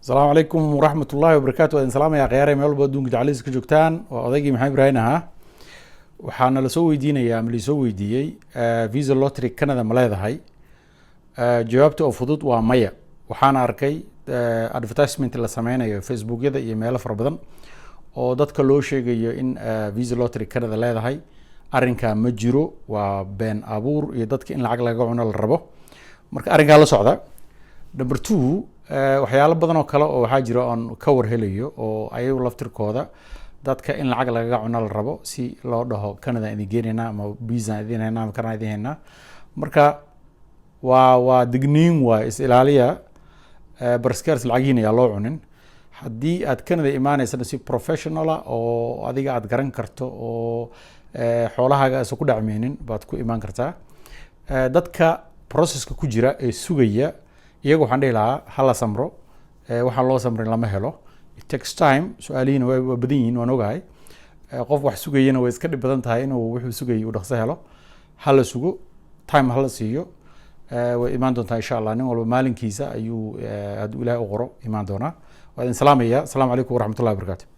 السلام عليكم ورحمة الله وبركاته. إن سلام يا خياري ميل بدون جعليس كجوكتان وأضيقي محمد إبراهيمها وحنا لسوي دينا يا عملي سوي دي فيزا لوتري كندا ملاذ هاي جوابته أفضل ومية وحنا أركي advertisement اللي سمعنا فيسبوك يدا إيميل فربضن ودتك لو شيء إن فيزا لوتري كندا لاذ هاي أرنكا مجرو وبين أبور يدتك إن العقل جوعنا الربو مرك أرنكا الله صعدا. Number 2 waxyaalo badan oo kale oo waxa jira on ka war helayo oo ayagu laftirkooda dadka in lacag laga cuno la rabo si loo dhaho Canada in geynina ama visa idinayna ama kana idinayna marka waa digniin waa is ilaaliya barskars lacagiina yaa loo cunin hadii aad Canada imaanaysan si professional oo adiga aad garan karto oo xoolahaaga isku ku dhacmeenin baad ku imaan kartaa dadka processka ku jira ee sugaya iyagu waxaan dhihi lahaa hala samro waxaan loo samrin lama helo. It takes time. Su'aalihiina way badan yihiin waan ogahay qof wax sugayana way iska dhib badan tahay inuu wuxuu sugayay uu dhaqso helo. Hala sugo time hala siiyo way imaan doontaa insha Allah nin walba maalinkiisa ayuu hadduu Ilaahay u qoro imaan doonaa. Waa idin salaamaya. Assalaamu calaykum waraxmatullaahi wabarakaatuh.